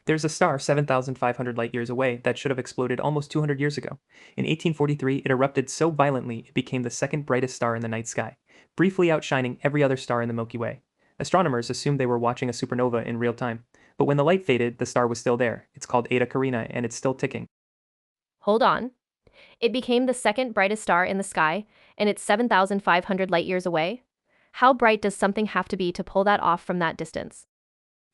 There's a star 7,500 light years away that should have exploded almost 200 years ago. In 1843, it erupted so violently it became the second brightest star in the night sky, briefly outshining every other star in the Milky Way. Astronomers assumed they were watching a supernova in real time, but when the light faded, the star was still there. It's called Eta Carinae, and it's still ticking. Hold on. It became the second brightest star in the sky, and it's 7,500 light years away? How bright does something have to be to pull that off from that distance?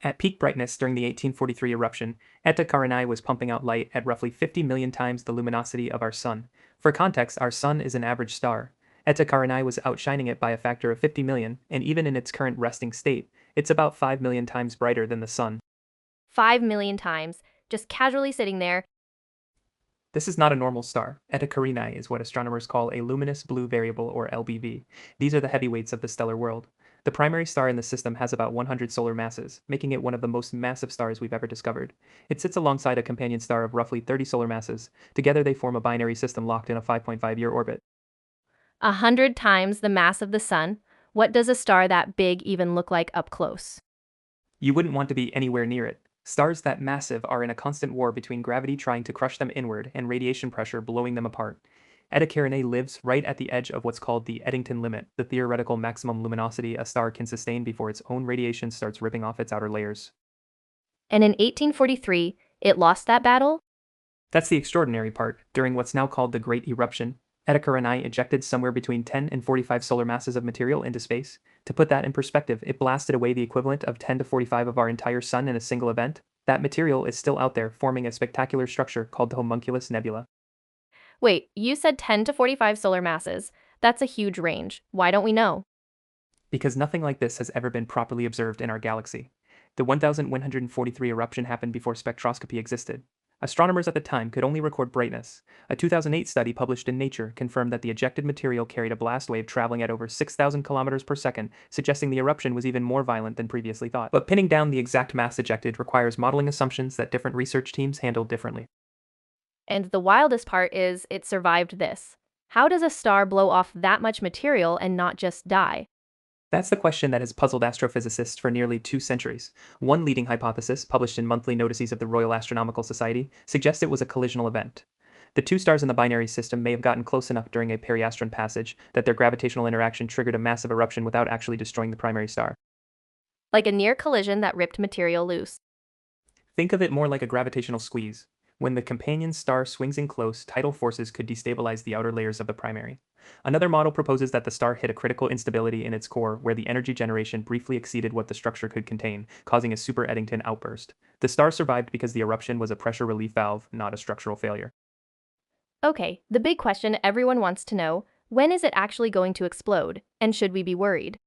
At peak brightness during the 1843 eruption, Eta Carinae was pumping out light at roughly 50 million times the luminosity of our Sun. For context, our Sun is an average star. Eta Carinae was outshining it by a factor of 50 million, and even in its current resting state, it's about 5 million times brighter than the Sun. 5 million times, just casually sitting there. This is not a normal star. Eta Carinae is what astronomers call a luminous blue variable, or LBV. These are the heavyweights of the stellar world. The primary star in the system has about 100 solar masses, making it one of the most massive stars we've ever discovered. It sits alongside a companion star of roughly 30 solar masses. Together they form a binary system locked in a 5.5-year orbit. 100 times the mass of the sun. What does a star that big even look like up close? You wouldn't want to be anywhere near it. Stars that massive are in a constant war between gravity trying to crush them inward and radiation pressure blowing them apart. Eta Carinae lives right at the edge of what's called the Eddington limit, the theoretical maximum luminosity a star can sustain before its own radiation starts ripping off its outer layers. And in 1843, it lost that battle? That's the extraordinary part. During what's now called the Great Eruption, Eta Carinae ejected somewhere between 10 and 45 solar masses of material into space. To put that in perspective, it blasted away the equivalent of 10 to 45 of our entire sun in a single event. That material is still out there, forming a spectacular structure called the Homunculus Nebula. Wait, you said 10 to 45 solar masses. That's a huge range. Why don't we know? Because nothing like this has ever been properly observed in our galaxy. The 1143 eruption happened before spectroscopy existed. Astronomers at the time could only record brightness. A 2008 study published in Nature confirmed that the ejected material carried a blast wave traveling at over 6,000 kilometers per second, suggesting the eruption was even more violent than previously thought. But pinning down the exact mass ejected requires modeling assumptions that different research teams handled differently. And the wildest part is it survived this. How does a star blow off that much material and not just die? That's the question that has puzzled astrophysicists for nearly 2 centuries. One leading hypothesis, published in monthly notices of the Royal Astronomical Society, suggests it was a collisional event. The two stars in the binary system may have gotten close enough during a periastron passage that their gravitational interaction triggered a massive eruption without actually destroying the primary star. Like a near collision that ripped material loose. Think of it more like a gravitational squeeze. When the companion star swings in close, tidal forces could destabilize the outer layers of the primary. Another model proposes that the star hit a critical instability in its core where the energy generation briefly exceeded what the structure could contain, causing a super Eddington outburst. The star survived because the eruption was a pressure relief valve, not a structural failure. Okay, the big question everyone wants to know, when is it actually going to explode, and should we be worried?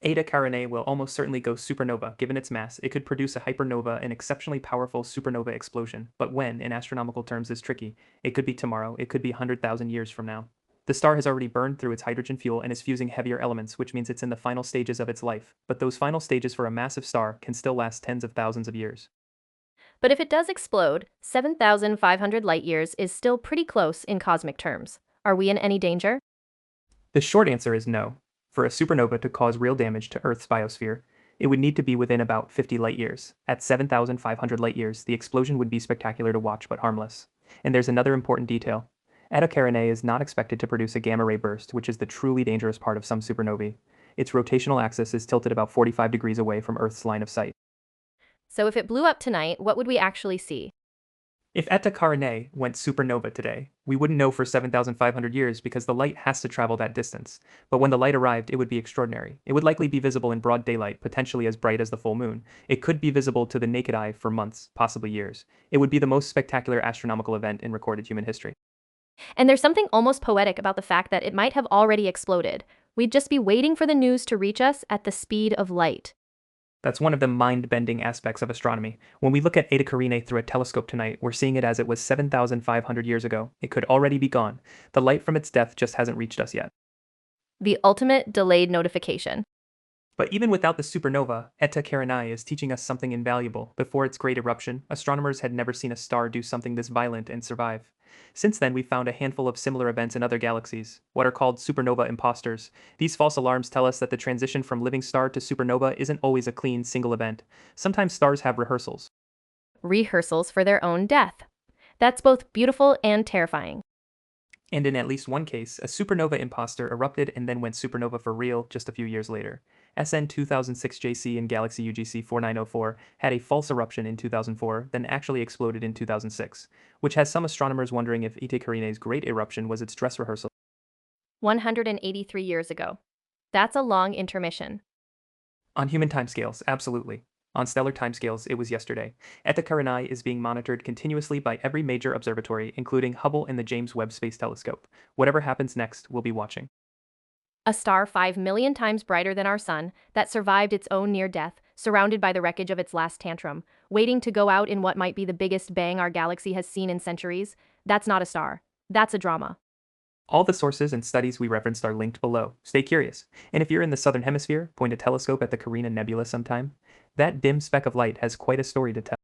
Eta Carinae will almost certainly go supernova. Given its mass, it could produce a hypernova, an exceptionally powerful supernova explosion. But when, in astronomical terms, is tricky. It could be tomorrow, it could be 100,000 years from now. The star has already burned through its hydrogen fuel and is fusing heavier elements, which means it's in the final stages of its life. But those final stages for a massive star can still last tens of thousands of years. But if it does explode, 7,500 light years is still pretty close in cosmic terms. Are we in any danger? The short answer is no. For a supernova to cause real damage to Earth's biosphere, it would need to be within about 50 light years. At 7,500 light years, the explosion would be spectacular to watch but harmless. And there's another important detail. Eta Carinae is not expected to produce a gamma ray burst, which is the truly dangerous part of some supernovae. Its rotational axis is tilted about 45 degrees away from Earth's line of sight. So if it blew up tonight, what would we actually see? If Eta Carinae went supernova today, we wouldn't know for 7,500 years because the light has to travel that distance. But when the light arrived, it would be extraordinary. It would likely be visible in broad daylight, potentially as bright as the full moon. It could be visible to the naked eye for months, possibly years. It would be the most spectacular astronomical event in recorded human history. And there's something almost poetic about the fact that it might have already exploded. We'd just be waiting for the news to reach us at the speed of light. That's one of the mind-bending aspects of astronomy. When we look at Eta Carinae through a telescope tonight, we're seeing it as it was 7,500 years ago. It could already be gone. The light from its death just hasn't reached us yet. The ultimate delayed notification. But even without the supernova, Eta Carinae is teaching us something invaluable. Before its great eruption, astronomers had never seen a star do something this violent and survive. Since then, we've found a handful of similar events in other galaxies, what are called supernova imposters. These false alarms tell us that the transition from living star to supernova isn't always a clean, single event. Sometimes stars have rehearsals. rehearsals for their own death. That's both beautiful and terrifying. And in at least one case, a supernova imposter erupted and then went supernova for real just a few years later. SN 2006 JC in galaxy UGC 4904 had a false eruption in 2004, then actually exploded in 2006, which has some astronomers wondering if Eta Carinae's great eruption was its dress rehearsal. 183 years ago. That's a long intermission. On human timescales, absolutely. On stellar timescales, it was yesterday. Eta Carinae is being monitored continuously by every major observatory, including Hubble and the James Webb Space Telescope. Whatever happens next, we'll be watching. A star 5 million times brighter than our sun that survived its own near death, surrounded by the wreckage of its last tantrum, waiting to go out in what might be the biggest bang our galaxy has seen in centuries. That's not a star. That's a drama. All the sources and studies we referenced are linked below. Stay curious. And if you're in the southern hemisphere, point a telescope at the Carina Nebula sometime. That dim speck of light has quite a story to tell.